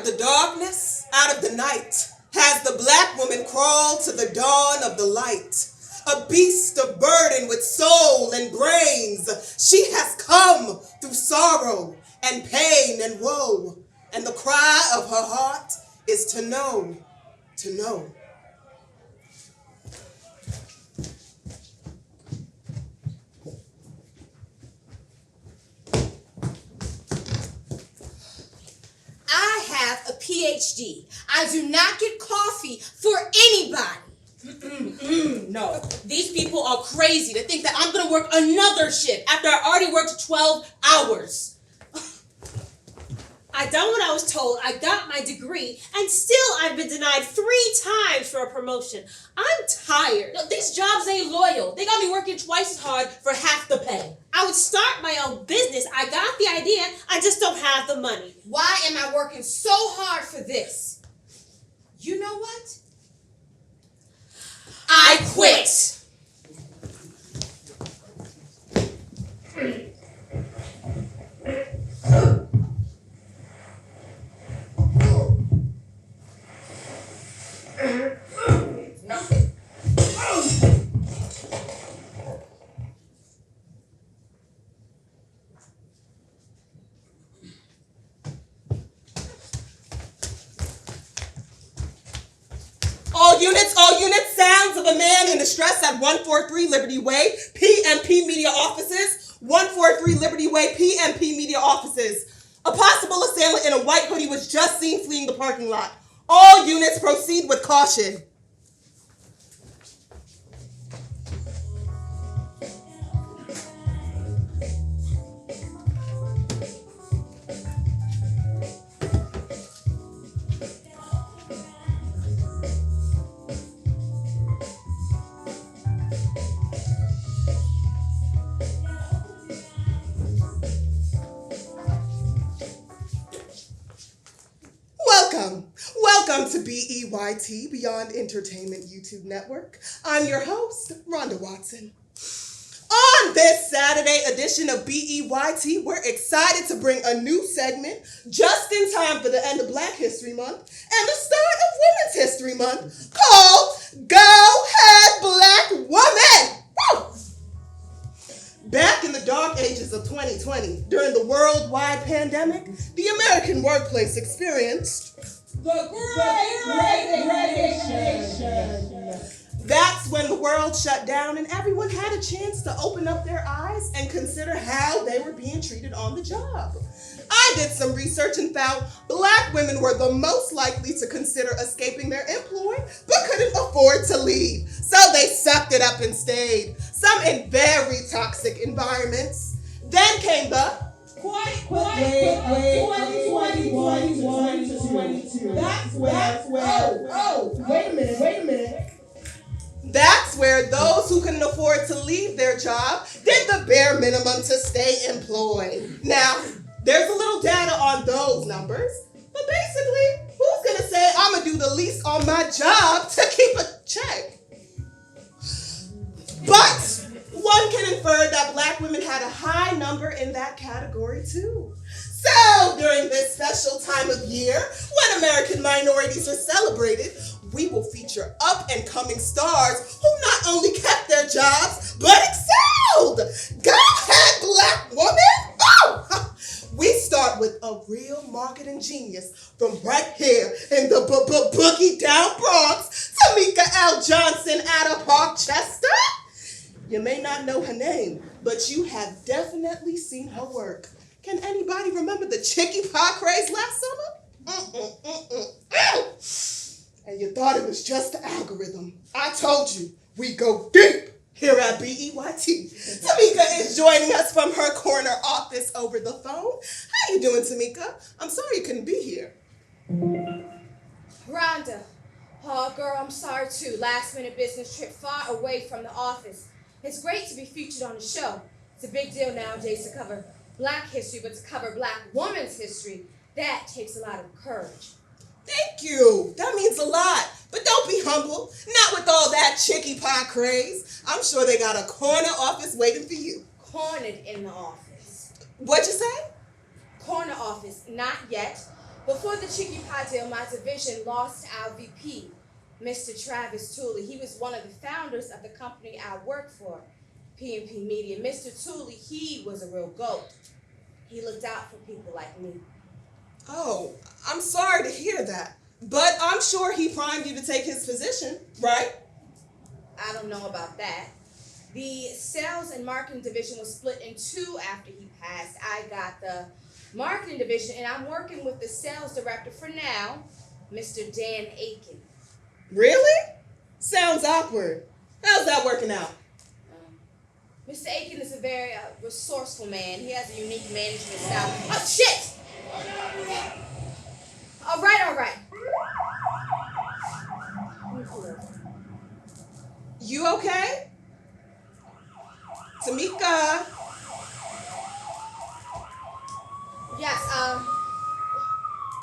of the darkness, out of the night, has the black woman crawled to the dawn of the light. A beast of burden with soul and brains, she has come through sorrow and pain and woe. And the cry of her heart is to know, to know. I have a PhD. I do not get coffee for anybody. No, these people are crazy to think that I'm going to work another shift after I already worked 12 hours. I done what I was told. I got my degree, and still I've been denied 3 times for a promotion. I'm tired. No, these jobs ain't loyal. They got me working twice as hard for half the pay. I would start my own business. I got the idea. I just don't have the money. Why am I working so hard for this? You know what? I quit. All units, sounds of a man in distress at 143 Liberty Way, PMP Media Offices. 143 Liberty Way, PMP Media Offices. A possible assailant in a white hoodie was just seen fleeing the parking lot. All units proceed with caution. Welcome to BEYT, Beyond Entertainment YouTube Network. I'm your host, Rhonda Watson. On this Saturday edition of BEYT, we're excited to bring a new segment just in time for the end of Black History Month and the start of Women's History Month called Go Ahead Black Woman! Woo! Back in the dark ages of 2020, during the worldwide pandemic, the American workplace experienced the Great Resignation. That's when the world shut down and everyone had a chance to open up their eyes and consider how they were being treated on the job. I did some research and found Black women were the most likely to consider escaping their employ, but couldn't afford to leave. So they sucked it up and stayed, some in very toxic environments. Then came the Wait, 2022. That's where, wait a minute. That's where those who couldn't afford to leave their job did the bare minimum to stay employed. Now, there's a little data on those numbers, but basically, who's gonna say I'm gonna do the least on my job to keep a check? But one can infer that Black women had a high number in that category too. So during this special time of year, when American minorities are celebrated, we will feature up-and-coming stars who not only kept their jobs, but excelled. Go ahead, Black woman! Oh! We start with a real marketing genius from right here in the boogie down Bronx, Tamika L. Johnson out of Parkchester. You may not know her name, but you have definitely seen her work. Can anybody remember the chicky pie craze last summer? And you thought it was just the algorithm. I told you, we go deep here at BEYT. Tamika is joining us from her corner office over the phone. How you doing, Tamika? I'm sorry you couldn't be here. Rhonda. Oh, girl, I'm sorry too. Last minute business trip far away from the office. It's great to be featured on the show. It's a big deal nowadays to cover Black history, but to cover Black women's history, that takes a lot of courage. Thank you. That means a lot. But don't be humble. Not with all that chicky pie craze. I'm sure they got a corner office waiting for you. Cornered in the office. What'd you say? Corner office, not yet. Before the Chicky Pie deal, my division lost our VP, Mr. Travis Tooley. He was one of the founders of the company I worked for, P&P Media. Mr. Tooley, he was a real goat. He looked out for people like me. Oh, I'm sorry to hear that. But I'm sure he primed you to take his position, right? I don't know about that. The sales and marketing division was split in two after he passed. I got the marketing division, and I'm working with the sales director for now, Mr. Dan Aiken. Really? Sounds awkward. How's that working out? Mr. Aiken is a very resourceful man. He has a unique management style. Oh, shit! All right. You okay? Tamika? Yes,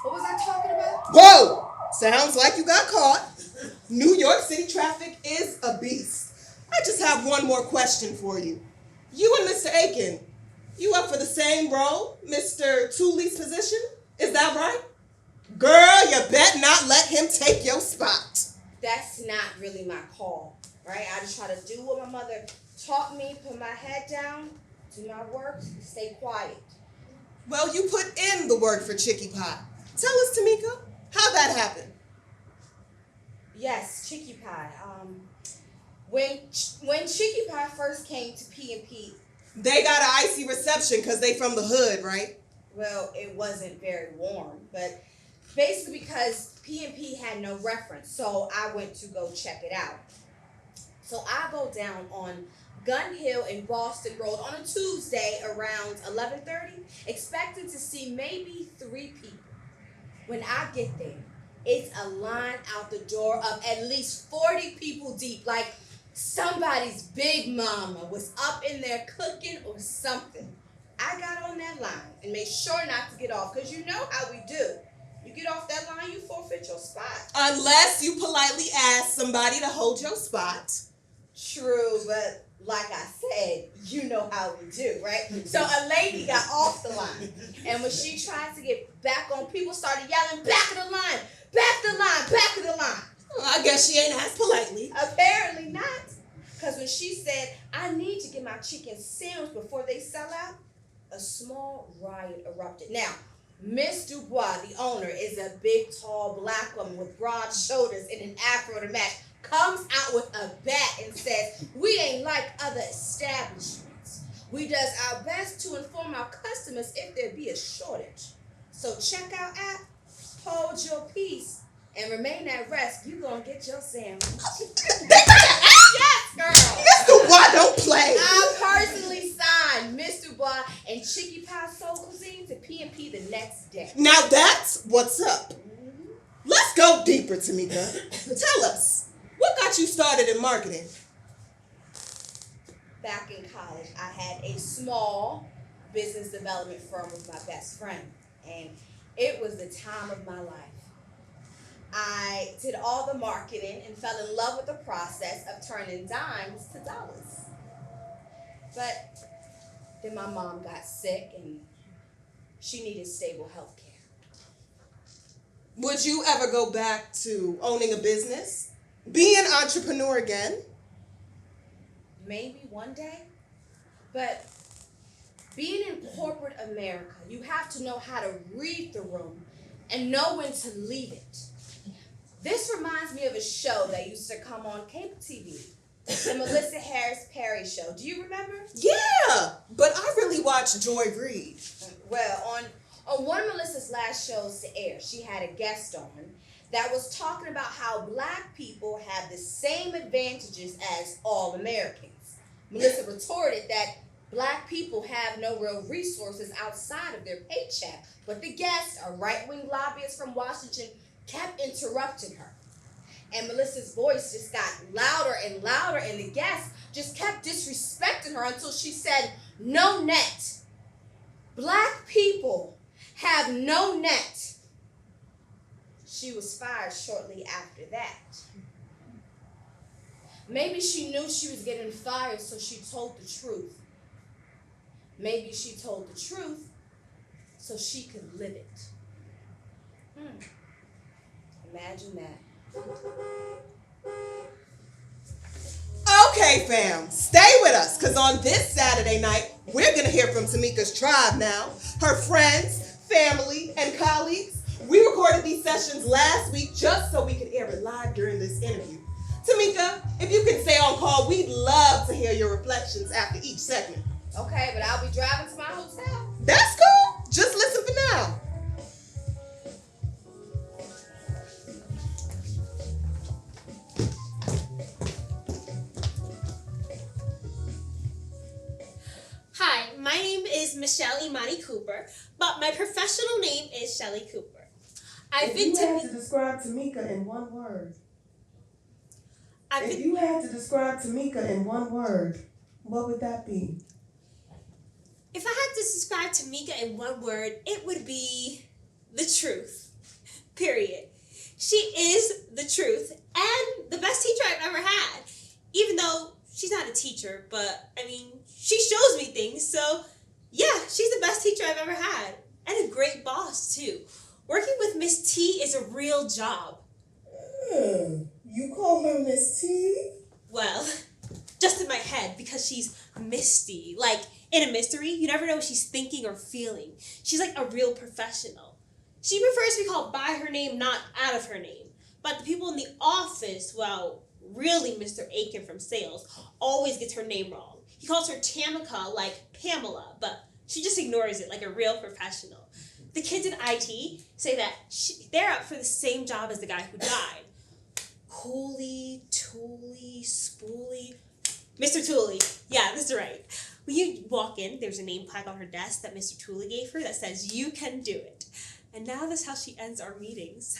what was I talking about? Whoa! Sounds like you got caught. New York City traffic is a beast. I just have one more question for you. You and Mr. Aiken, you up for the same role, Mr. Tooley's position? Is that right? Girl, you bet not let him take your spot. That's not really my call, right? I just try to do what my mother taught me, put my head down, do my work, stay quiet. Well, you put in the work for Chicky Pie. Tell us, Tamika, how that happened. Yes, Chicky Pie. When Chicky Pie first came to P&P, They got an icy reception because they from the hood, right? well, it wasn't very warm, but basically because P&P had no reference, so I went to go check it out. So I go down on Gun Hill and Boston Road on a Tuesday around 11:30, expecting to see maybe 3 people. When I get there, it's a line out the door of at least 40 people deep, like somebody's big mama was up in there cooking or something. I got on that line and made sure not to get off, because you know how we do. You get off that line, you forfeit your spot. Unless you politely ask somebody to hold your spot. True, but like I said, you know how we do, right? So a lady got off the line, and when she tried to get back on, people started yelling, back of the line, back of the line, back of the line. Well, I guess she ain't asked politely. Apparently not, because when she said, I need to get my chicken sandwich before they sell out, a small riot erupted. Now, Miss Dubois, the owner, is a big, tall, black woman with broad shoulders and an afro to match, comes out with a bat and says, we ain't like other establishments. We does our best to inform our customers if there be a shortage. So check our app, hold your peace, and remain at rest. You gonna get your sandwich. Yes, girl. Miss Dubois don't play. I personally signed Miss Dubois and Chicky Pie Soul Cuisine to P&P the next day. Now that's what's up. Let's go deeper, Tamika. Tell us, what got you started in marketing? Back in college, I had a small business development firm with my best friend, and it was the time of my life. I did all the marketing and fell in love with the process of turning dimes to dollars. But then my mom got sick and she needed stable health care. Would you ever go back to owning a business? Be an entrepreneur again? Maybe one day. But being in corporate America, you have to know how to read the room and know when to leave it. This reminds me of a show that used to come on cable TV, the Melissa Harris Perry show. Do you remember? Yeah, but I really watched Joy Reid. Well, on one of Melissa's last shows to air, she had a guest on that was talking about how black people have the same advantages as all Americans. Melissa retorted that black people have no real resources outside of their paycheck, but the guest, a right-wing lobbyist from Washington, kept interrupting her. And Melissa's voice just got louder and louder, and the guest just kept disrespecting her until she said, no net. Black people have no net. She was fired shortly after that. Maybe she knew she was getting fired, so she told the truth. Maybe she told the truth so she could live it. Imagine that. Okay, fam, stay with us, because on this Saturday night, we're going to hear from Tamika's tribe now, her friends, family, and colleagues. We recorded these sessions last week just so we could air it live during this interview. Tamika, if you can stay on call, we'd love to hear your reflections after each segment. Okay, but I'll be driving to my hotel. That's cool. Just listen for now. Hi, my name is Michelle Imani Cooper, but my professional name is Shelly Cooper. If you had to describe Tamika in one word, what would that be? If I had to describe Tamika in one word, it would be the truth. Period. She is the truth and the best teacher I've ever had. Even though she's not a teacher, but I mean, she shows me things. So yeah, she's the best teacher I've ever had. And a great boss too. Working with Miss T is a real job. You call her Miss T? Well, just in my head because she's misty. Like in a mystery, you never know what she's thinking or feeling. She's like a real professional. She prefers to be called by her name, not out of her name. But the people in the office, well, really Mr. Aiken from sales, always gets her name wrong. He calls her Tamika like Pamela, but she just ignores it like a real professional. The kids in IT say that they're up for the same job as the guy who died. Cooley, Tooley, Spoolie. Mr. Tooley. Yeah, that's right. When you walk in, there's a name plaque on her desk that Mr. Tooley gave her that says, "You can do it." And now that's how she ends our meetings.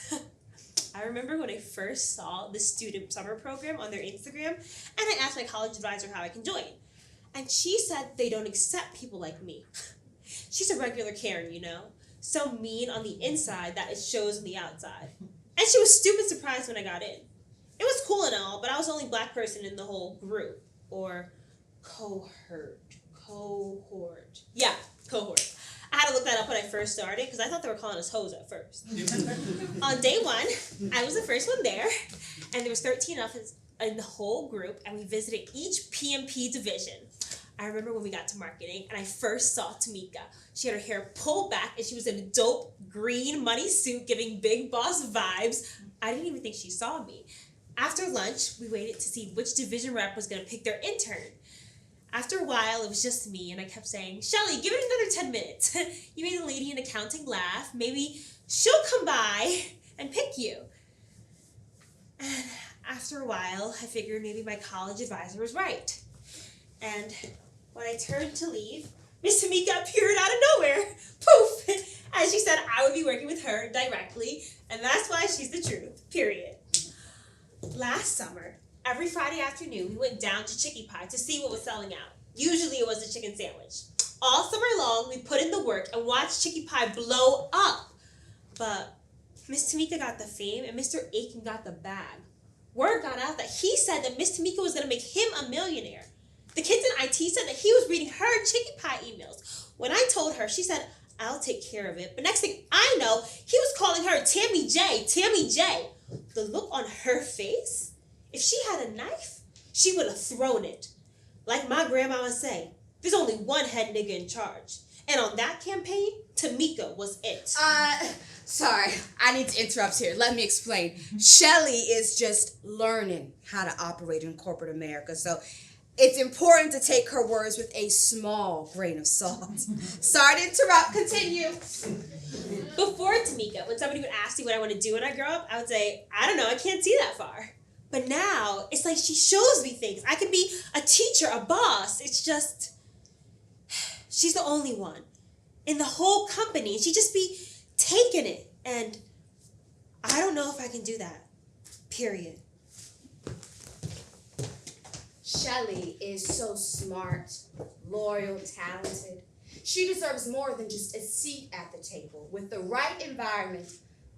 I remember when I first saw the student summer program on their Instagram, and I asked my college advisor how I can join. And she said they don't accept people like me. She's a regular Karen, you know? So mean on the inside that it shows on the outside. And she was stupid surprised when I got in. It was cool and all, but I was the only black person in the whole group. Or cohort. Yeah, cohort. I had to look that up when I first started because I thought they were calling us hoes at first. On day one, I was the first one there, and there was 13 of us in the whole group, and we visited each PMP division. I remember when we got to marketing, and I first saw Tamika. She had her hair pulled back, and she was in a dope green money suit giving big boss vibes. I didn't even think she saw me. After lunch, we waited to see which division rep was going to pick their intern. After a while, it was just me, and I kept saying, "Shelly, give it another 10 minutes. You made the lady in accounting laugh. Maybe she'll come by and pick you." And after a while, I figured maybe my college advisor was right. And when I turned to leave, Miss Tamika appeared out of nowhere. Poof! And she said I would be working with her directly, and that's why she's the truth. Period. Last summer, every Friday afternoon, we went down to Chicky Pie to see what was selling out. Usually it was a chicken sandwich. All summer long, we put in the work and watched Chicky Pie blow up. But Miss Tamika got the fame and Mr. Aiken got the bag. Word got out that he said that Miss Tamika was going to make him a millionaire. The kids in IT said that he was reading her Chicky Pie emails. When I told her, she said, "I'll take care of it." But next thing I know, he was calling her Tammy J, Tammy J. The look on her face, if she had a knife, she would have thrown it. Like my grandma would say, there's only one head nigga in charge. And on that campaign, Tamika was it. Sorry, I need to interrupt here. Let me explain. Shelly is just learning how to operate in corporate America, so it's important to take her words with a small grain of salt. Sorry to interrupt. Continue. Before Tamika, when somebody would ask me what I want to do when I grow up, I would say, "I don't know, I can't see that far." But now, it's like she shows me things. I could be a teacher, a boss. It's just, she's the only one in the whole company. She'd just be taking it. And I don't know if I can do that. Period. Shelly is so smart, loyal, talented. She deserves more than just a seat at the table. With the right environment,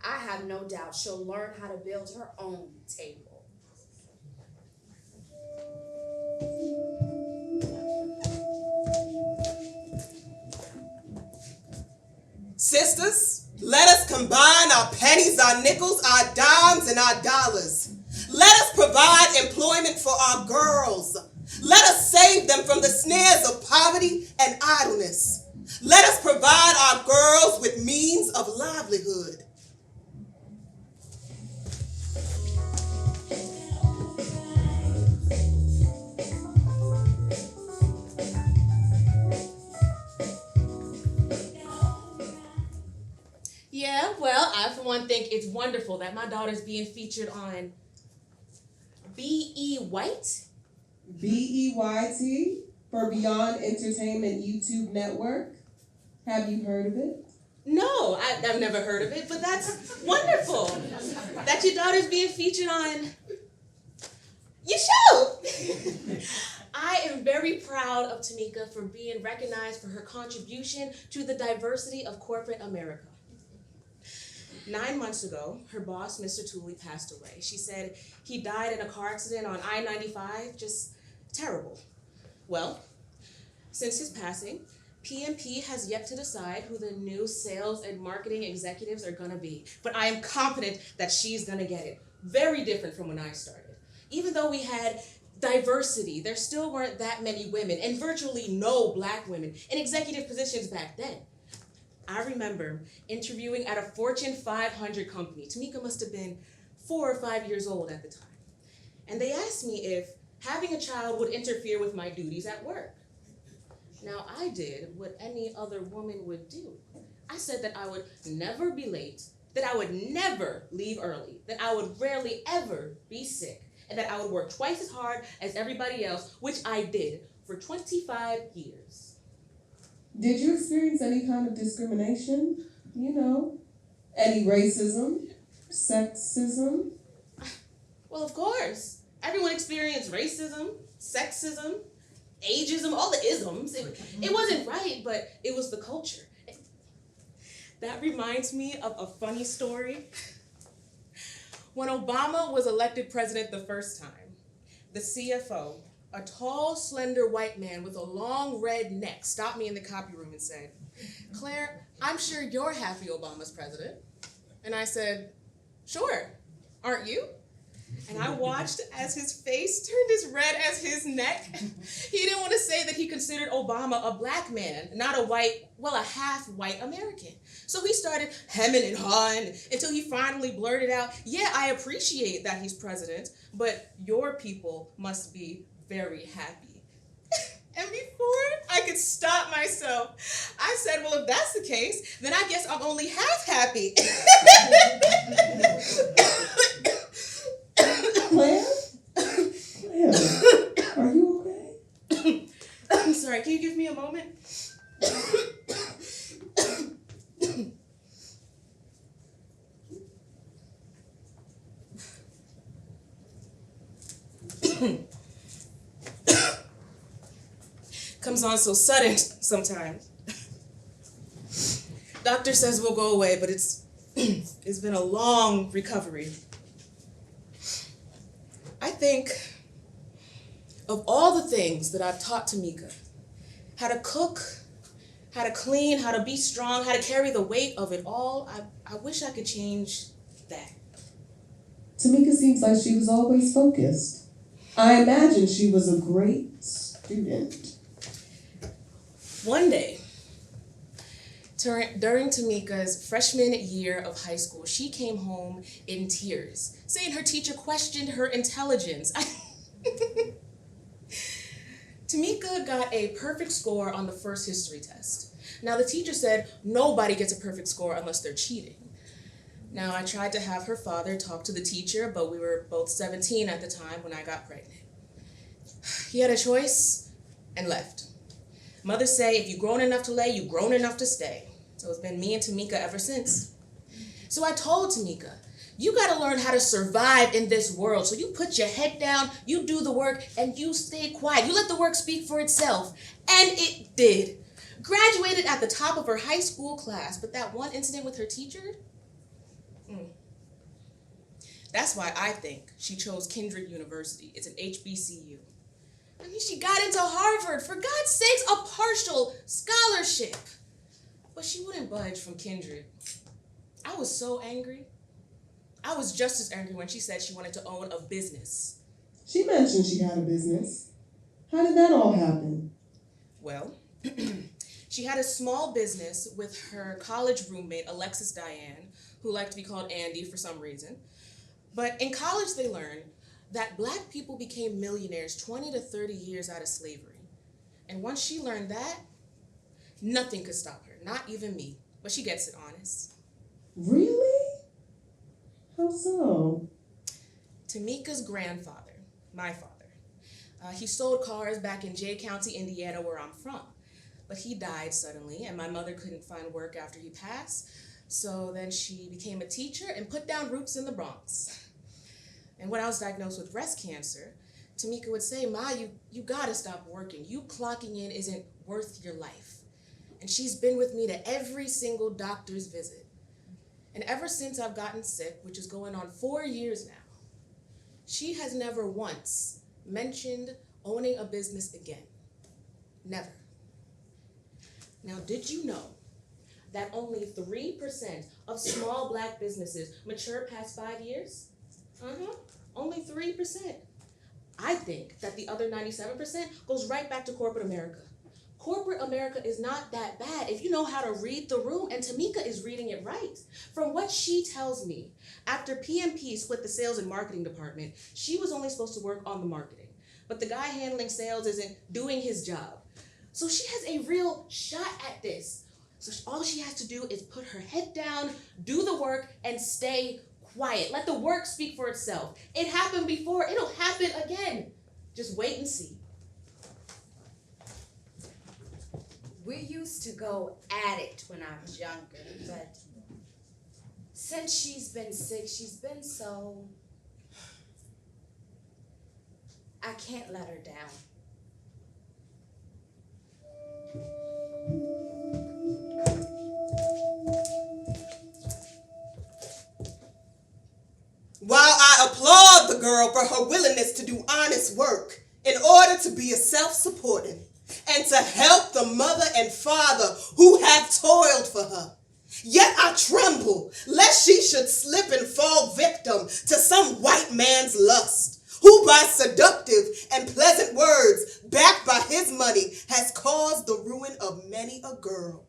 I have no doubt she'll learn how to build her own table. Sisters, Let us combine our pennies, our nickels, our dimes, and our dollars. Let us provide employment for our girls. Let us save them from the snares of poverty and idleness. Let us provide our girls with means of livelihood. Yeah, well, I for one think it's wonderful that my daughter's being featured on B.E. White. BEYT for Beyond Entertainment YouTube Network. Have you heard of it? No, I've never heard of it, but that's wonderful that your daughter's being featured on your show. I am very proud of Tamika for being recognized for her contribution to the diversity of corporate America. 9 months ago, her boss, Mr. Tooley, passed away. She said he died in a car accident on I-95, just terrible. Well, since his passing, PMP has yet to decide who the new sales and marketing executives are gonna be. But I am confident that she's gonna get it. Very different from when I started. Even though we had diversity, there still weren't that many women and virtually no black women in executive positions back then. I remember interviewing at a Fortune 500 company. Tamika must have been 4 or 5 years old at the time. And they asked me if having a child would interfere with my duties at work. Now, I did what any other woman would do. I said that I would never be late, that I would never leave early, that I would rarely ever be sick, and that I would work twice as hard as everybody else, which I did for 25 years. Did you experience any kind of discrimination? You know, any racism, sexism? Well, of course. Everyone experienced racism, sexism, ageism, all the isms. It wasn't right, but it was the culture. That reminds me of a funny story. When Obama was elected president the first time, the CFO, a tall, slender white man with a long red neck, stopped me in the copy room and said, "Claire, I'm sure you're happy Obama's president." And I said, "Sure, aren't you?" And I watched as his face turned as red as his neck. He didn't want to say that he considered Obama a black man, not a half-white American. So he started hemming and hawing until he finally blurted out, "Yeah, I appreciate that he's president, but your people must be very happy." And before I could stop myself, I said, "Well, if that's the case, then I guess I'm only half happy." Claire? Claire, are you okay? I'm sorry, can you give me a moment? Comes on so sudden sometimes. Doctor says we'll go away, but it's been a long recovery. I think of all the things that I've taught Tamika, how to cook, how to clean, how to be strong, how to carry the weight of it all, I wish I could change that. Tamika seems like she was always focused. I imagine she was a great student. One day, during Tamika's freshman year of high school, she came home in tears, saying her teacher questioned her intelligence. Tamika got a perfect score on the first history test. Now, the teacher said nobody gets a perfect score unless they're cheating. Now, I tried to have her father talk to the teacher, but we were both 17 at the time when I got pregnant. He had a choice and left. Mothers say if you've grown enough to lay, you've grown enough to stay. So it's been me and Tamika ever since. So I told Tamika, you gotta learn how to survive in this world. So you put your head down, you do the work, and you stay quiet. You let the work speak for itself. And it did. Graduated at the top of her high school class, but that one incident with her teacher, that's why I think she chose Kindred University. It's an HBCU. I mean, she got into Harvard, for God's sakes, a partial scholarship. But she wouldn't budge from Kindred. I was so angry. I was just as angry when she said she wanted to own a business. She mentioned she had a business. How did that all happen? Well, she had a small business with her college roommate, Alexis Diane, who liked to be called Andy for some reason. But in college, they learned that Black people became millionaires 20 to 30 years out of slavery. And once she learned that, nothing could stop her, not even me. But she gets it honest. Really? How so? Tamika's grandfather, my father, he sold cars back in Jay County, Indiana, where I'm from. But he died suddenly, and my mother couldn't find work after he passed. So then she became a teacher and put down roots in the Bronx. And when I was diagnosed with breast cancer, Tamika would say, "Ma, you gotta stop working. You clocking in isn't worth your life." And she's been with me to every single doctor's visit. And ever since I've gotten sick, which is going on 4 years now, she has never once mentioned owning a business again. Never. Now, did you know that only 3% of small Black businesses mature past 5 years? Only 3%. I think that the other 97% goes right back to corporate America. Corporate America is not that bad if you know how to read the room, and Tamika is reading it right. From what she tells me, after PMP split the sales and marketing department, she was only supposed to work on the marketing. But the guy handling sales isn't doing his job. So she has a real shot at this. So all she has to do is put her head down, do the work, and stay quiet. Let the work speak for itself. It happened before, it'll happen again. Just wait and see. We used to go at it when I was younger, but since she's been sick, she's been so... I can't let her down. While I applaud the girl for her willingness to do honest work in order to be a self-supporting and to help the mother and father who have toiled for her, yet I tremble lest she should slip and fall victim to some white man's lust, who by seductive and pleasant words backed by his money has caused the ruin of many a girl.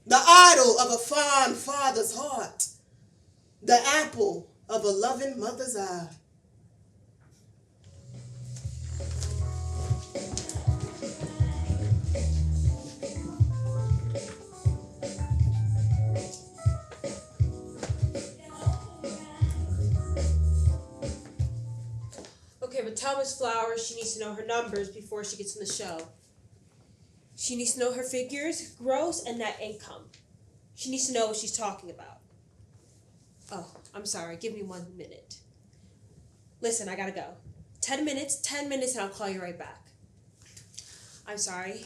The idol of a fond father's heart, the apple of a loving mother's eye. Okay, but tell Miss Flowers she needs to know her numbers before she gets in the show. She needs to know her figures, gross and net income. She needs to know what she's talking about. Oh, I'm sorry. Give me 1 minute. Listen, I gotta go. 10 minutes, and I'll call you right back. I'm sorry.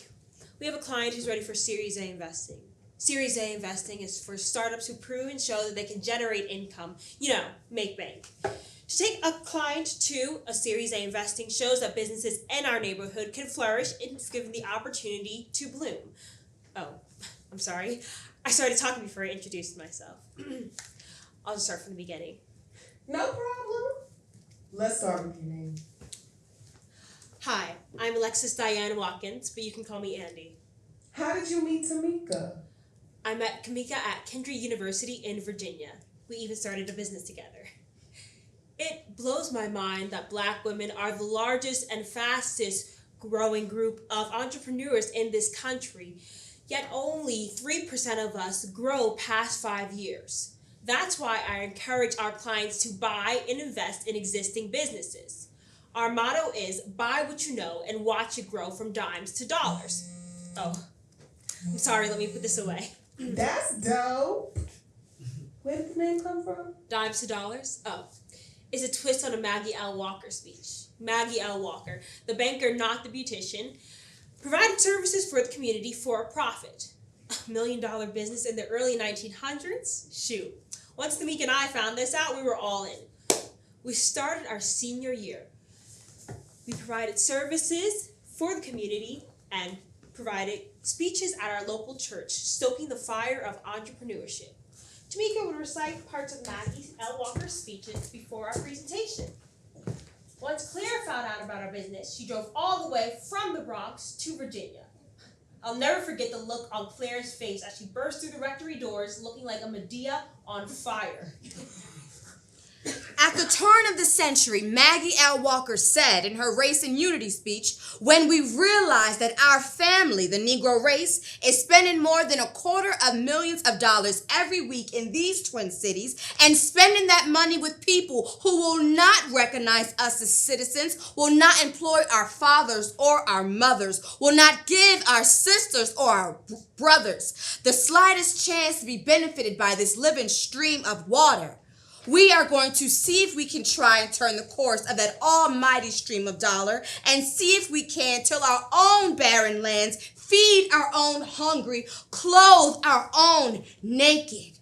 We have a client who's ready for Series A investing. Series A investing is for startups who prove and show that they can generate income, make bank. To take a client to a Series A investing shows that businesses in our neighborhood can flourish if given the opportunity to bloom. Oh, I'm sorry. I started talking before I introduced myself. I'll just start from the beginning. No problem. Let's start with your name. Hi, I'm Alexis Diane Watkins, but you can call me Andy. How did you meet Tamika? I met Kamika at Kendrick University in Virginia. We even started a business together. It blows my mind that Black women are the largest and fastest growing group of entrepreneurs in this country, yet only 3% of us grow past 5 years. That's why I encourage our clients to buy and invest in existing businesses. Our motto is buy what you know and watch it grow from dimes to dollars. Oh, I'm sorry, let me put this away. That's dope. Where did the name come from? Dimes to dollars? Oh, it's a twist on a Maggie L. Walker speech. Maggie L. Walker, the banker, not the beautician, provided services for the community for a profit. $1 million business in the early 1900s? Shoot. Once Tamika and I found this out, we were all in. We started our senior year. We provided services for the community and provided speeches at our local church, stoking the fire of entrepreneurship. Tamika would recite parts of Maggie L. Walker's speeches before our presentation. Once Claire found out about our business, she drove all the way from the Bronx to Virginia. I'll never forget the look on Claire's face as she burst through the rectory doors looking like a Medea on fire. At the turn of the century, Maggie L. Walker said in her Race and Unity speech, when we realize that our family, the Negro race, is spending more than $250,000 every week in these Twin Cities and spending that money with people who will not recognize us as citizens, will not employ our fathers or our mothers, will not give our sisters or our brothers the slightest chance to be benefited by this living stream of water, we are going to see if we can try and turn the course of that almighty stream of dollar and see if we can till our own barren lands, feed our own hungry, clothe our own naked.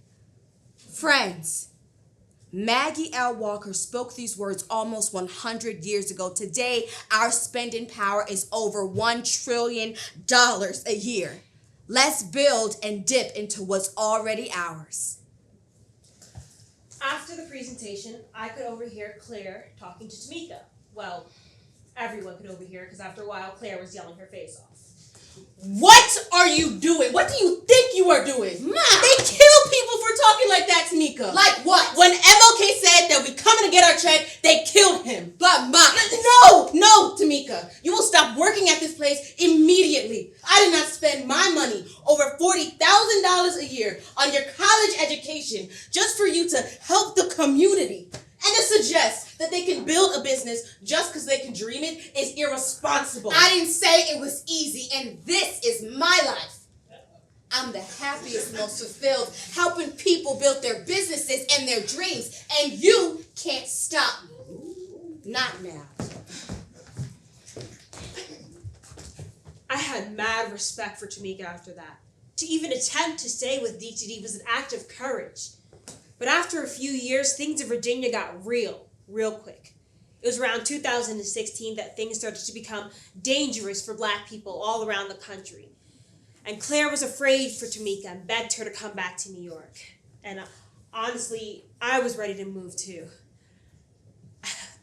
Friends, Maggie L. Walker spoke these words almost 100 years ago. Today, our spending power is over $1 trillion a year. Let's build and dip into what's already ours. After the presentation, I could overhear Claire talking to Tamika. Well, everyone could overhear because after a while, Claire was yelling her face off. What are you doing? What do you think you are doing? They kill people for talking like that, Tamika. Like what? When MLK said that we coming to get our check, they killed him. But Mom. No, Tamika. You will stop working at this place immediately. I did not spend my money, over $40,000 a year, on your college education just for you to help the community. And to suggest that they can build a business just because they can dream it is irresponsible. I didn't say it was easy, and this is my life. I'm the happiest, most fulfilled, helping people build their businesses and their dreams, and you can't stop me. Not now. I had mad respect for Tamika after that. To even attempt to stay with DTD was an act of courage. But after a few years, things in Virginia got real quick. It was around 2016 that things started to become dangerous for Black people all around the country. And Claire was afraid for Tamika and begged her to come back to New York. And honestly, I was ready to move too.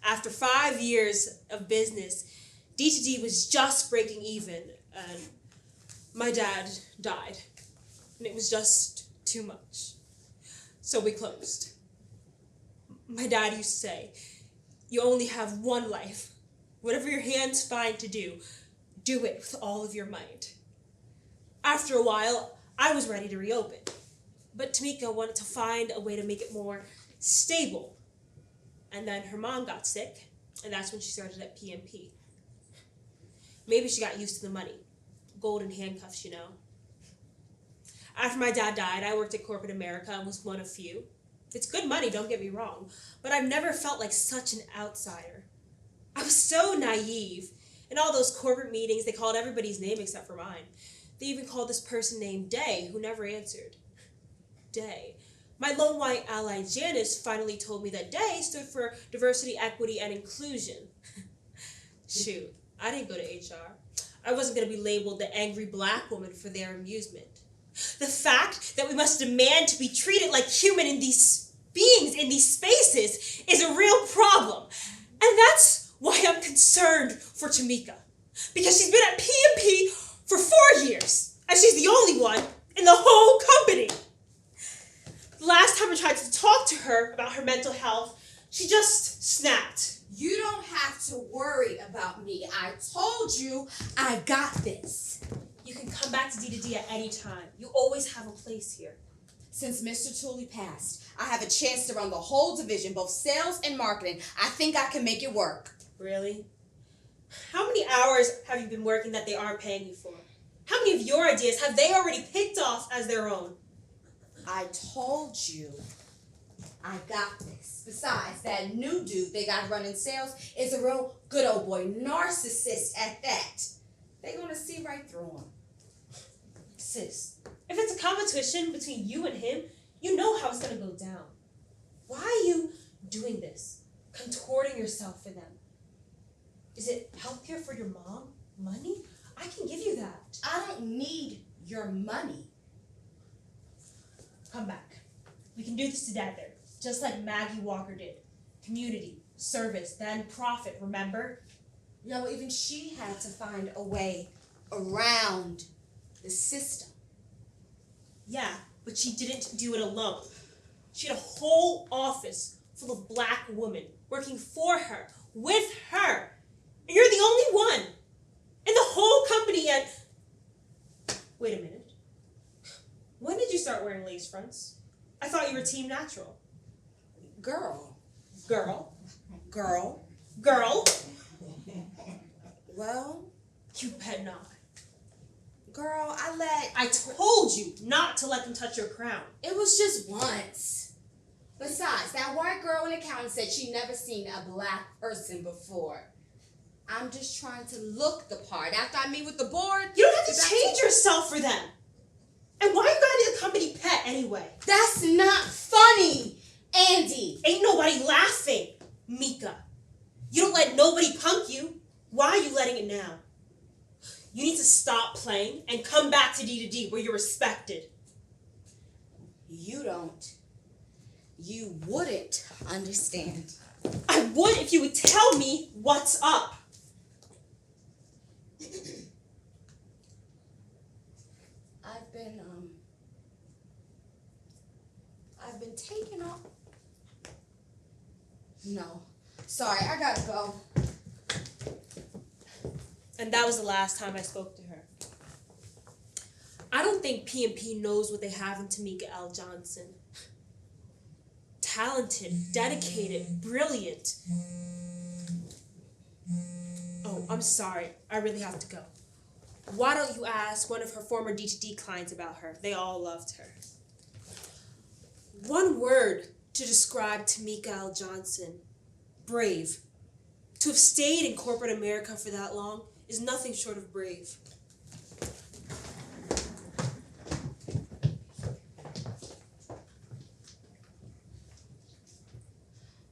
After 5 years of business, D2D was just breaking even, and my dad died. And it was just too much. So we closed. My dad used to say, you only have one life. Whatever your hands find to do it with all of your might. After a while, I was ready to reopen. But Tamika wanted to find a way to make it more stable. And then her mom got sick, and that's when she started at PMP. Maybe she got used to the money. Golden handcuffs, you know. After my dad died, I worked at corporate America and was one of few. It's good money, don't get me wrong, but I've never felt like such an outsider. I was so naive. In all those corporate meetings, they called everybody's name except for mine. They even called this person named Day, who never answered. Day. My lone white ally, Janice, finally told me that Day stood for diversity, equity, and inclusion. Shoot, I didn't go to HR. I wasn't going to be labeled the angry Black woman for their amusement. The fact that we must demand to be treated like human in these beings in these spaces is a real problem. And that's why I'm concerned for Tamika. Because she's been at PMP for 4 years, and she's the only one in the whole company. The last time I tried to talk to her about her mental health, she just snapped. You don't have to worry about me. I told you I got this. You can come back to D2D at any time. You always have a place here. Since Mr. Tooley passed, I have a chance to run the whole division, both sales and marketing. I think I can make it work. Really? How many hours have you been working that they aren't paying you for? How many of your ideas have they already picked off as their own? I told you I got this. Besides, that new dude they got running sales is a real good old boy, narcissist at that. They're going to see right through him. Sis, if it's a competition between you and him, you know how it's going to go down. Why are you doing this? Contorting yourself for them? Is it healthcare for your mom? Money? I can give you that. I don't need your money. Come back. We can do this together, just like Maggie Walker did. Community, service, then profit, remember? Yeah, well, even she had to find a way around the system. Yeah, but she didn't do it alone. She had a whole office full of black women working for her, with her. And you're the only one in the whole company, and... Wait a minute. When did you start wearing lace fronts? I thought you were Team Natural. Girl. Girl. Girl. Girl. Well, You bet not. girl, I told you not to let them touch your crown. it was just once. Besides, that white girl in accounting said she'd never seen a black person before. I'm just trying to look the part. After I meet with the board... You don't have to change yourself for them. And why you gotta be the company pet anyway? That's not funny, Andy. Ain't nobody laughing, Mika. You don't let nobody punk you. Why are you letting it now? You need to stop playing and come back to D where you're respected. You don't. You wouldn't understand. I would if you would tell me what's up. I've been taken off. No. Sorry, I gotta go. And that was the last time I spoke to her. I don't think P&P knows what they have in Tamika L. Johnson. Talented, dedicated, brilliant. Oh, I'm sorry. I really have to go. Why don't you ask one of her former D2D clients about her? They all loved her. One word to describe Tamika L. Johnson. Brave. To have stayed in corporate America for that long is nothing short of brave.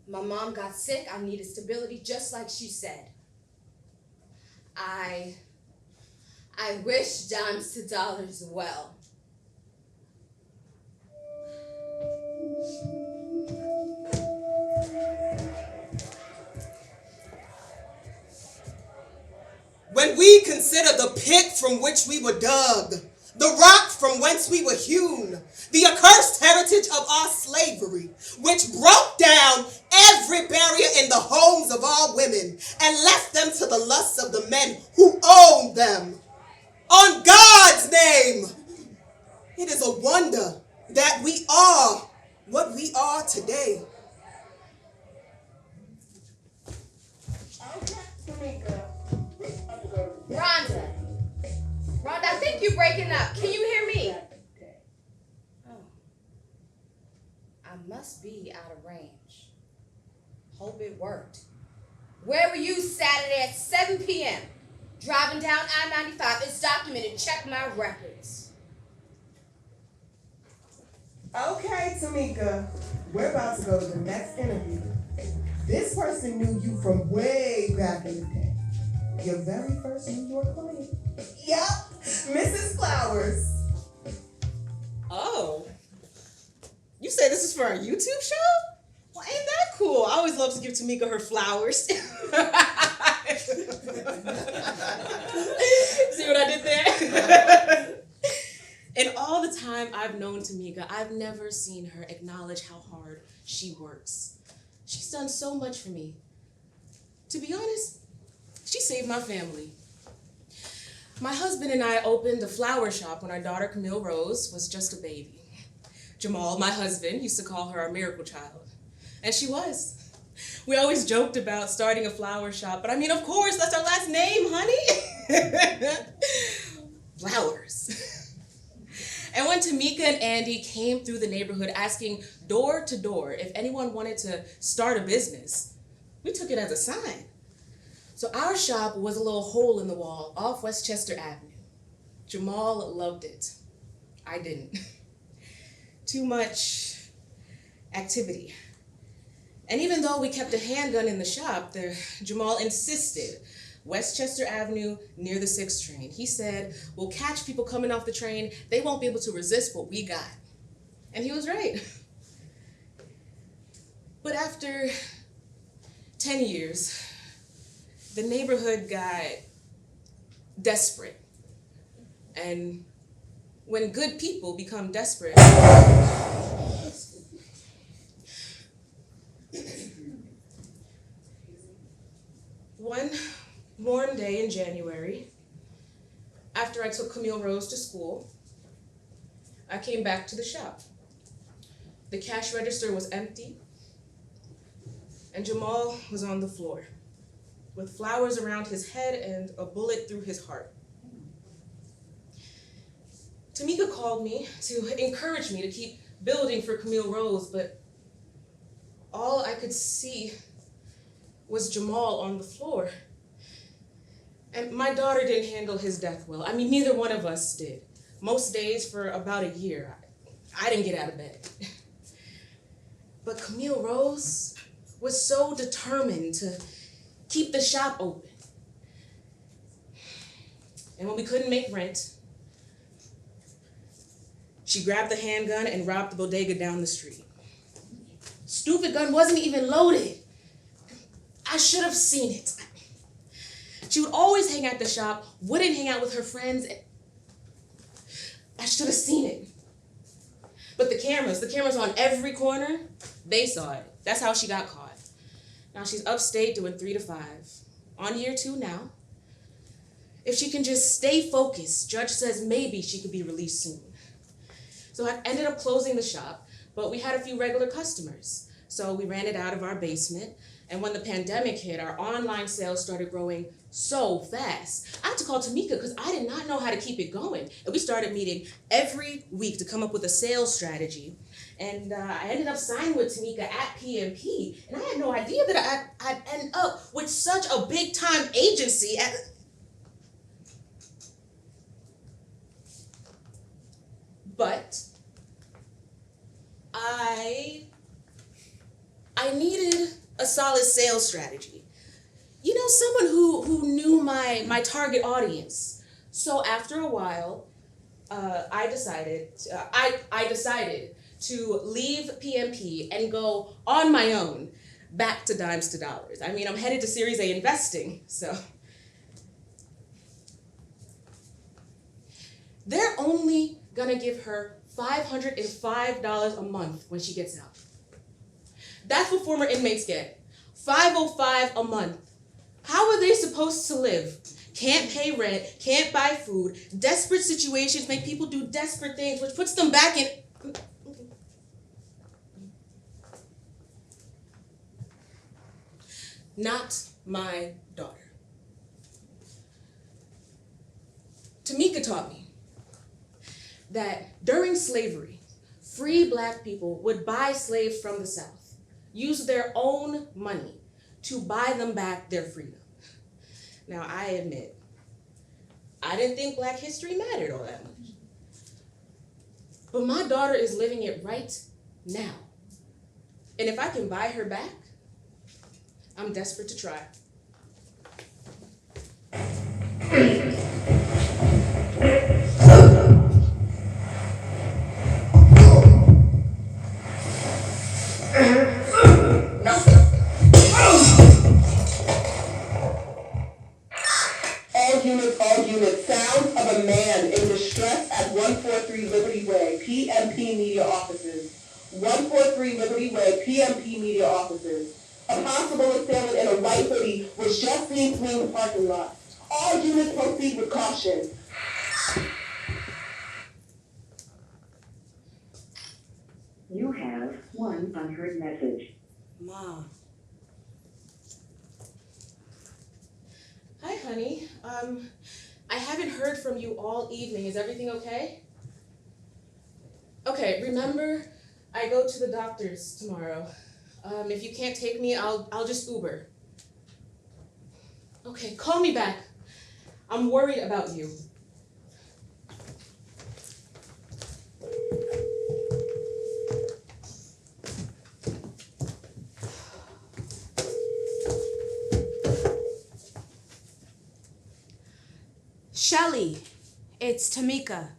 My mom got sick. I needed stability, just like she said. I wish dimes to dollars well. When we consider the pit from which we were dug, the rock from whence we were hewn, the accursed heritage of our slavery, which broke down every barrier in the homes of our women and left them to the lusts of the men who owned them. On God's name, it is a wonder that we are what we are today. Rhonda, I think you're breaking up. Can you hear me? Oh. I must be out of range. Hope it worked. Where were you Saturday at 7 p.m.? Driving down I-95. It's documented. Check my records. Okay, Tamika, we're about to go to the next interview. This person knew you from way back in the day. Your very first New York client. Yep, Mrs. Flowers. Oh. You say this is for our YouTube show? Well, ain't that cool? I always love to give Tamika her flowers. See what I did there? In all the time I've known Tamika, I've never seen her acknowledge how hard she works. She's done so much for me. To be honest, she saved my family. My husband and I opened a flower shop when our daughter Camille Rose was just a baby. Jamal, my husband, used to call her our miracle child. And she was. We always joked about starting a flower shop, but I mean, of course, that's our last name, honey. Flowers. And when Tamika and Andy came through the neighborhood asking door to door if anyone wanted to start a business, we took it as a sign. So our shop was a little hole in the wall off Westchester Avenue. Jamal loved it. I didn't. Too much activity. And even though we kept a handgun in the shop, Jamal insisted Westchester Avenue near the 6th train. He said, we'll catch people coming off the train. They won't be able to resist what we got. And he was right. But after 10 years, the neighborhood got desperate. And when good people become desperate, one warm day in January, after I took Camille Rose to school, I came back to the shop. The cash register was empty, and Jamal was on the floor, with flowers around his head and a bullet through his heart. Tamika called me to encourage me to keep building for Camille Rose, but all I could see was Jamal on the floor. And my daughter didn't handle his death well. I mean, neither one of us did. Most days for about a year, I didn't get out of bed. But Camille Rose was so determined to keep the shop open. And when we couldn't make rent, she grabbed the handgun and robbed the bodega down the street. Stupid gun wasn't even loaded. I should have seen it. She would always hang at the shop, wouldn't hang out with her friends. I should have seen it. But the cameras on every corner, they saw it. That's how she got caught. Now she's upstate doing 3 to 5. On year 2 now. If she can just stay focused, Judge says maybe she could be released soon. So I ended up closing the shop, but we had a few regular customers. So we ran it out of our basement. And when the pandemic hit, our online sales started growing so fast. I had to call Tamika because I did not know how to keep it going. And we started meeting every week to come up with a sales strategy. And I ended up signing with Tamika at PMP. And I had no idea that I'd end up with such a big time agency at... But I needed a solid sales strategy. You know, someone who knew my target audience. So after a while, I decided to leave PMP and go on my own back to dimes to dollars. I mean, I'm headed to Series A investing, so. They're only gonna give her $505 a month when she gets out. That's what former inmates get, $505 a month. How are they supposed to live? Can't pay rent, can't buy food. Desperate situations make people do desperate things, which puts them back in. Not my daughter. Tamika taught me that during slavery, free Black people would buy slaves from the South, use their own money to buy them back their freedom. Now, I admit, I didn't think Black history mattered all that much. But my daughter is living it right now. And if I can buy her back, I'm desperate to try. All units, sounds of a man in distress at 143 Liberty Way, PMP Media Offices. 143 Liberty Way, PMP Media Offices. A possible assailant in a white hoodie was just seen fleeing the parking lot. All units proceed with caution. You have one unheard message. Ma. Hi, honey. I haven't heard from you all evening. Is everything okay? Okay, remember, I go to the doctor's tomorrow. If you can't take me, I'll just Uber. Okay, call me back. I'm worried about you. Shelly, it's Tamika.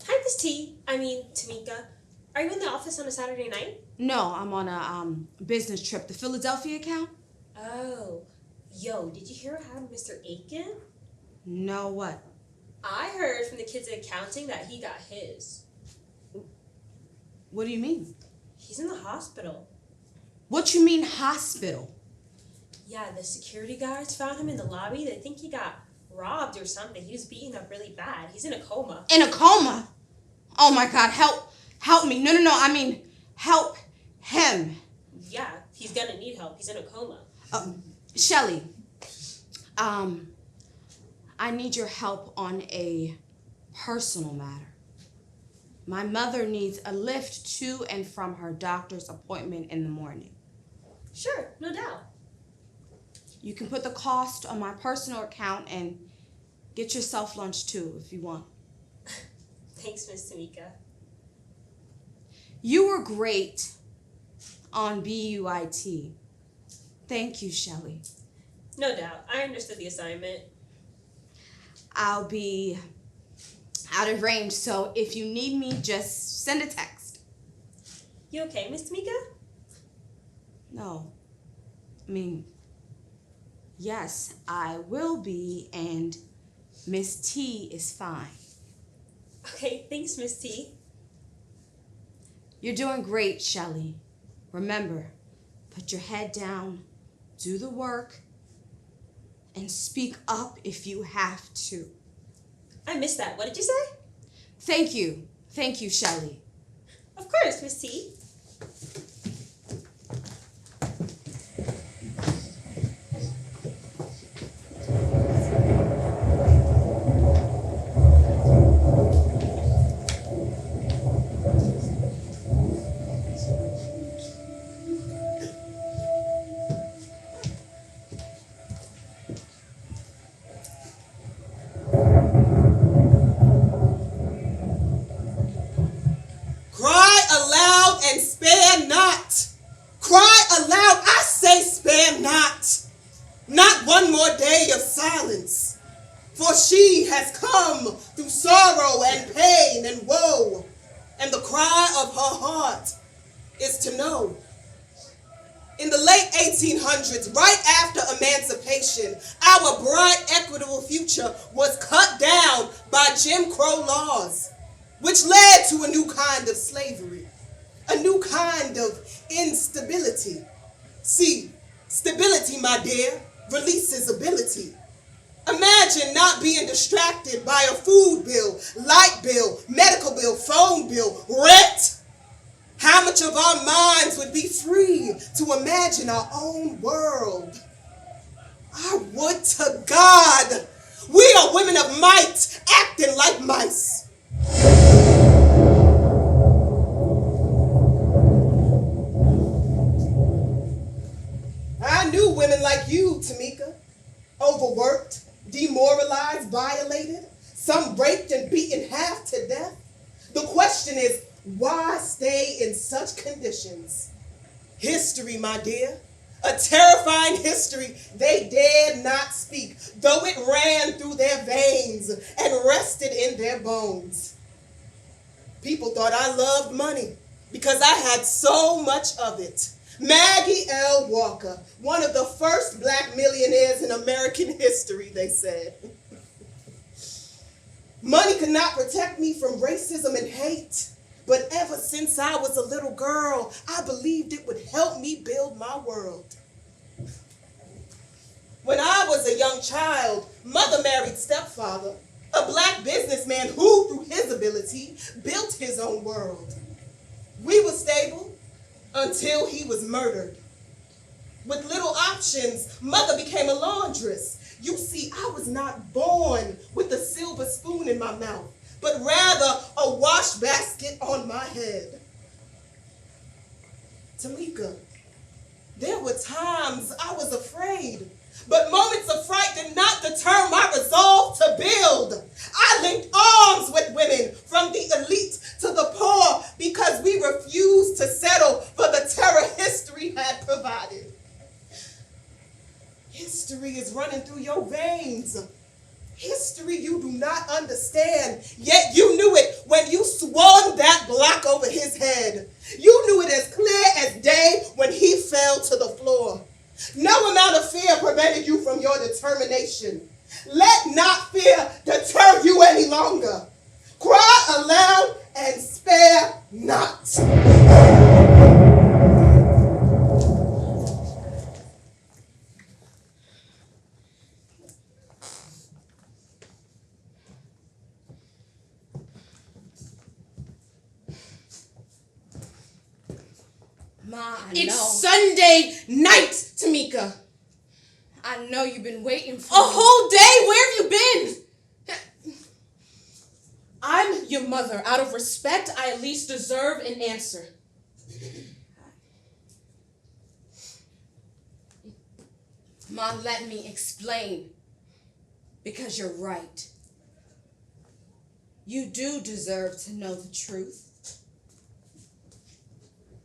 Hi, Tamika. Are you in the office on a Saturday night? No, I'm on a business trip. The Philadelphia account? Oh. Yo, did you hear what happened to Mr. Aiken? No, what? I heard from the kids in accounting that he got his. What do you mean? He's in the hospital. What you mean hospital? Yeah, the security guards found him in the lobby. They think he got robbed or something. He was beaten up really bad. He's in a coma. In a coma? Oh my God, help me. No, I mean, help him. Yeah, he's gonna need help. He's in a coma. Shelly, I need your help on a personal matter. My mother needs a lift to and from her doctor's appointment in the morning. Sure, no doubt. You can put the cost on my personal account and get yourself lunch too if you want. Thanks, Miss Tamika. You were great on BUIT. Thank you, Shelly. No doubt. I understood the assignment. I'll be out of range, so if you need me, just send a text. You okay, Miss Tamika? No. I mean, yes, I will be, and Miss T is fine. Okay, thanks, Miss T. You're doing great, Shelly. Remember, put your head down, do the work, and speak up if you have to. I missed that. What did you say? Thank you. Thank you, Shelly. Of course, Miss T. Cry aloud and spare not. Cry aloud, I say spare not. Not one more day of silence. For she has come through sorrow and pain and woe. And the cry of her heart is to know. In the late 1800s, right after emancipation, our bright, equitable future was cut down by Jim Crow laws, which led to a new kind of slavery, a new kind of instability. See, stability, my dear, releases ability. Imagine not being distracted by a food bill, light bill, medical bill, phone bill, rent. How much of our minds would be free to imagine our own world? I would to God we are women of might, acting like mice. I knew women like you, Tamika, overworked, demoralized, violated, some raped and beaten half to death. The question is, why stay in such conditions? History, my dear, a terrifying history they dared not speak, though it ran through their veins and rested in their bones. People thought I loved money because I had so much of it. Maggie L. Walker, one of the first black millionaires in American history, they said. Money could not protect me from racism and hate, but ever since I was a little girl, I believed it would help me build my world. When I was a young child, mother married stepfather, a black businessman who, through his ability, built his own world. We were stable until he was murdered. With little options, mother became a laundress. You see, I was not born with a silver spoon in my mouth, but rather a wash basket on my head. Tamika, there were times I was afraid, but moments of fright did not deter my resolve to build. I linked arms with women, from the elite to the poor, because we refused to settle for the terror history had provided. History is running through your veins. History you do not understand, yet you knew it when you swung that block over his head. You knew it as clear as day when he fell to the floor. No amount of fear prevented you from your determination. Let not fear deter you any longer. Cry aloud and spare not. Ma, I It's know. Sunday night, Tamika. I know you've been waiting for A me. whole day? Where have you been? I'm your mother. Out of respect, I at least deserve an answer. Ma, let me explain. Because you're right. You do deserve to know the truth.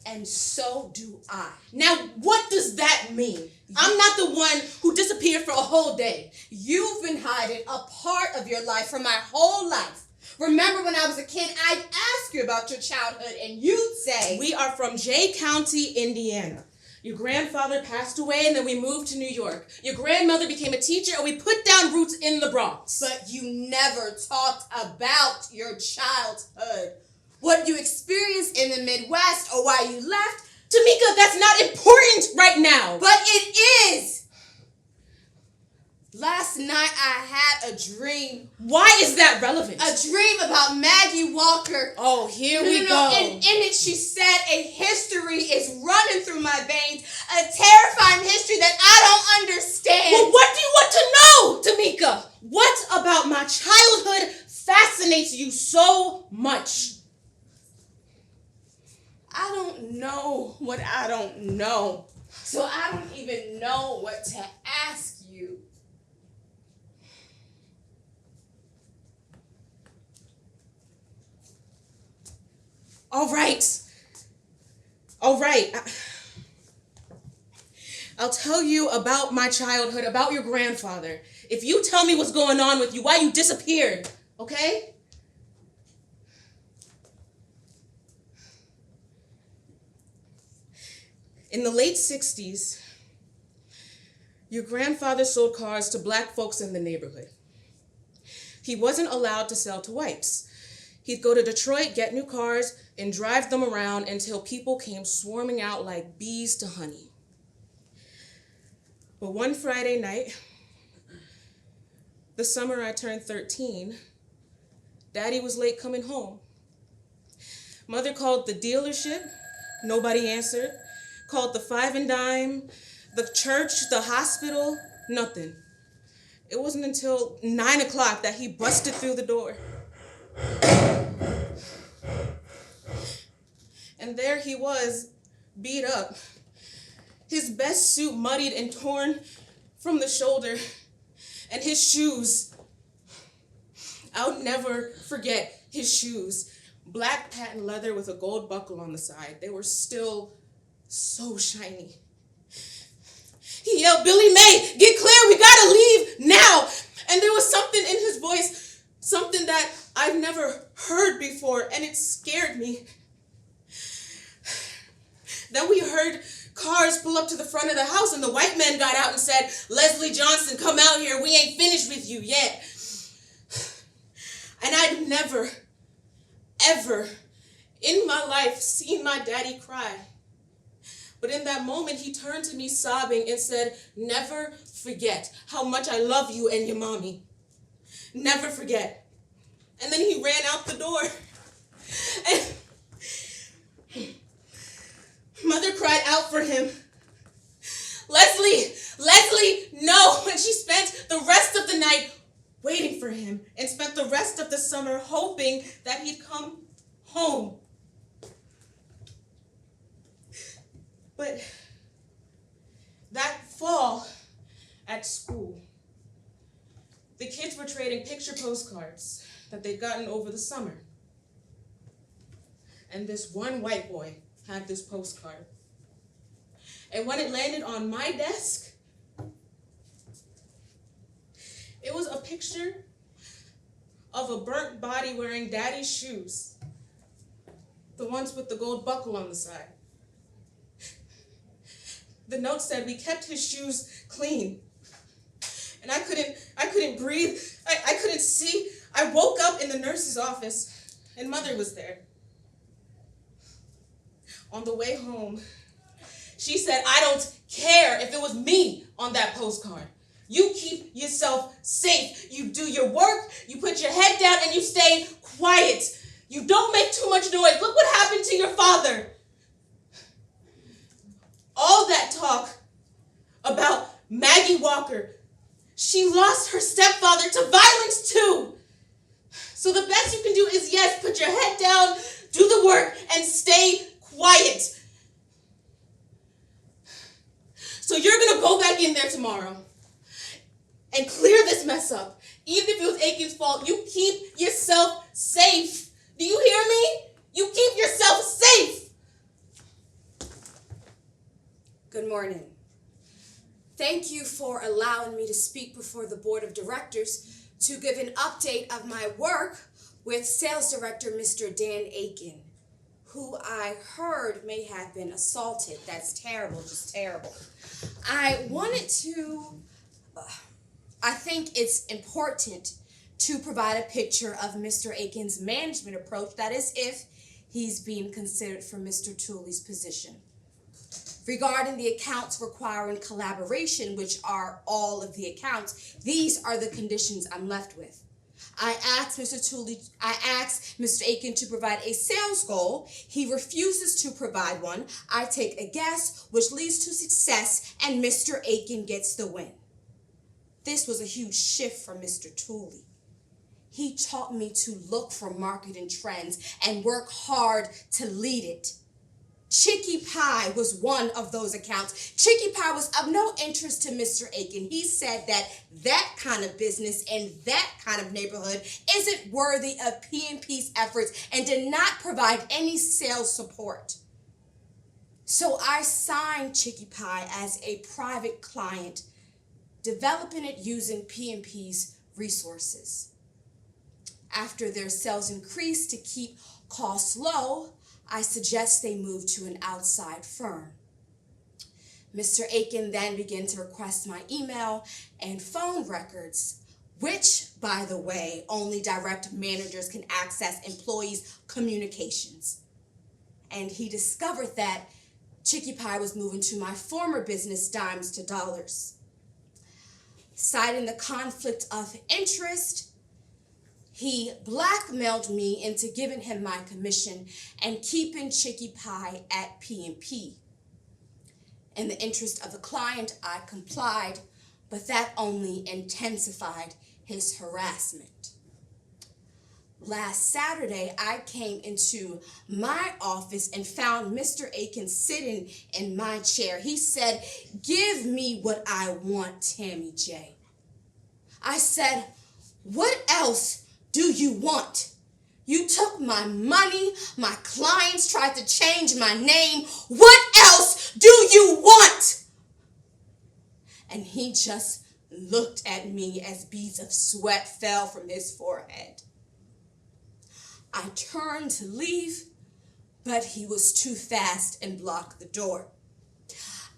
And so do I. Now, what does that mean? I'm not the one who disappeared for a whole day. You've been hiding a part of your life for my whole life. Remember when I was a kid, I'd ask you about your childhood and you'd say, We are from Jay County, Indiana. Your grandfather passed away and then we moved to New York. Your grandmother became a teacher and we put down roots in the Bronx. but you never talked about your childhood. What you experienced in the Midwest or why you left. Tamika, that's not important right now. But it is. Last night I had a dream. Why is that relevant? A dream about Maggie Walker. Oh, here we go. In it, she said a history is running through my veins, a terrifying history that I don't understand. Well, what do you want to know, Tamika? What about my childhood fascinates you so much? I don't know what I don't know. So I don't even know what to ask you. All right. I'll tell you about my childhood, about your grandfather. If you tell me what's going on with you, why you disappeared, okay? In the late 60s, your grandfather sold cars to black folks in the neighborhood. He wasn't allowed to sell to whites. He'd go to Detroit, get new cars, and drive them around until people came swarming out like bees to honey. But one Friday night, the summer I turned 13, Daddy was late coming home. Mother called the dealership, nobody answered. Called the Five and Dime, the church, the hospital, nothing. It wasn't until 9 o'clock that he busted through the door. And there he was, beat up. His best suit muddied and torn from the shoulder. And his shoes. I'll never forget his shoes. Black patent leather with a gold buckle on the side. They were still so shiny. He yelled, "Billy May, get clear, we gotta leave now." And there was something in his voice, something that I've never heard before, and it scared me. Then we heard cars pull up to the front of the house, and the white man got out and said, "Leslie Johnson, come out here, we ain't finished with you yet." And I'd never, ever in my life seen my daddy cry. But in that moment, he turned to me sobbing and said, "Never forget how much I love you and your mommy. Never forget." And then he ran out the door. And Mother cried out for him, Leslie, no." And she spent the rest of the night waiting for him and spent the rest of the summer hoping that he'd come home. But that fall at school, the kids were trading picture postcards that they'd gotten over the summer. And this one white boy had this postcard. And when it landed on my desk, it was a picture of a burnt body wearing daddy's shoes. The ones with the gold buckle on the side. The note said we kept his shoes clean. And I couldn't breathe. I couldn't see. I woke up in the nurse's office and Mother was there. On the way home, she said, I don't care if it was me on that postcard. You keep yourself safe. You do your work, you put your head down, and you stay quiet. You don't make too much noise. Look what happened to your father. All that talk about Maggie Walker, she lost her stepfather to violence too. So the best you can do is, yes, put your head down, do the work, and stay quiet. So you're going to go back in there tomorrow and clear this mess up. Even if it was Aiken's fault, you keep yourself safe. Do you hear me? You keep yourself safe. Good morning. Thank you for allowing me to speak before the board of directors to give an update of my work with sales director Mr. Dan Aiken, who I heard may have been assaulted. That's terrible, just terrible. I think it's important to provide a picture of Mr. Aiken's management approach, that is, if he's being considered for Mr. Tooley's position. Regarding the accounts requiring collaboration, which are all of the accounts, these are the conditions I'm left with. I asked Mr. Aiken to provide a sales goal. He refuses to provide one. I take a guess, which leads to success, and Mr. Aiken gets the win. This was a huge shift for Mr. Tooley. He taught me to look for marketing trends and work hard to lead it. Chicky Pie was one of those accounts. Chicky Pie was of no interest to Mr. Aiken. He said that kind of business in that kind of neighborhood isn't worthy of P&P's efforts and did not provide any sales support. So I signed Chicky Pie as a private client, developing it using P&P's resources. After their sales increased to keep costs low, I suggest they move to an outside firm. Mr. Aiken then began to request my email and phone records, which, by the way, only direct managers can access employees' communications. And he discovered that Chicky Pie was moving to my former business, Dimes to Dollars. Citing the conflict of interest, he blackmailed me into giving him my commission and keeping Chicky Pie at P&P. In the interest of the client, I complied, but that only intensified his harassment. Last Saturday, I came into my office and found Mr. Aiken sitting in my chair. He said, "Give me what I want, Tammy J." I said, "What else do you want? You took my money, my clients tried to change my name. What else do you want?" And he just looked at me as beads of sweat fell from his forehead. I turned to leave, but he was too fast and blocked the door.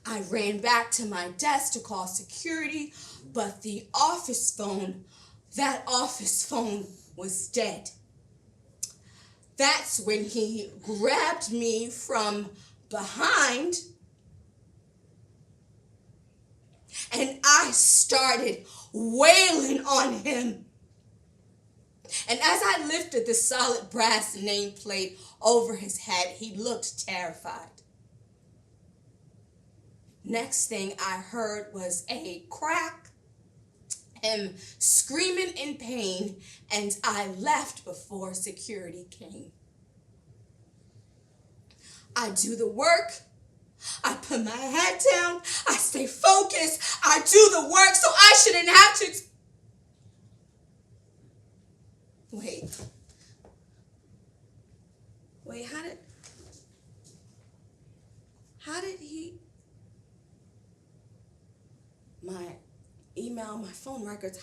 I ran back to my desk to call security, but that office phone was dead. That's when he grabbed me from behind and I started wailing on him. And as I lifted the solid brass nameplate over his head, he looked terrified. Next thing I heard was a crack, him screaming in pain, and I left before security came. I do the work, I put my head down, I stay focused, I do the work so I shouldn't have to. Wait, how did he, my email, my phone records,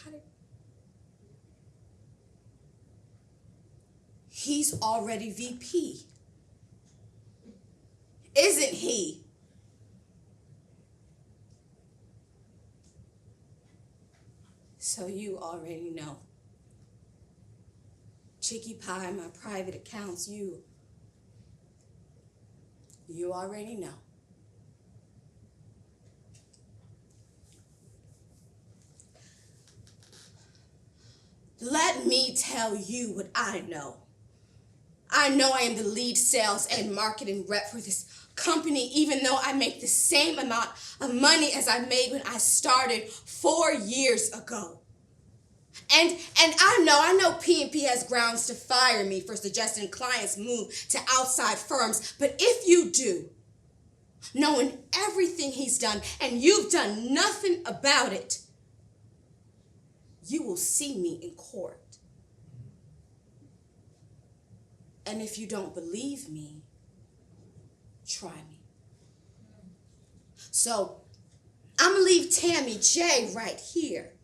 He's already VP. Isn't he? So you already know. Chicky Pie, my private accounts, you already know. Let me tell you what I know. I know I am the lead sales and marketing rep for this company, even though I make the same amount of money as I made when I started 4 years ago. And I know P&P has grounds to fire me for suggesting clients move to outside firms, but if you do, knowing everything he's done and you've done nothing about it, you will see me in court. And if you don't believe me, try me. So I'm gonna leave Tammy J right here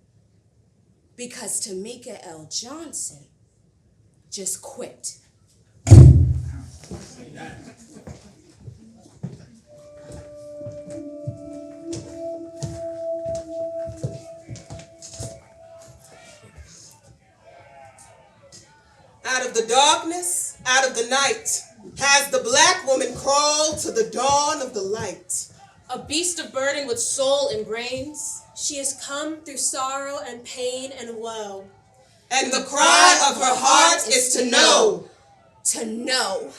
because Tamika L. Johnson just quit. Out of the darkness, out of the night, has the black woman crawled to the dawn of the light. A beast of burden with soul and brains. She has come through sorrow and pain and woe. And the cry of her heart is to know. To know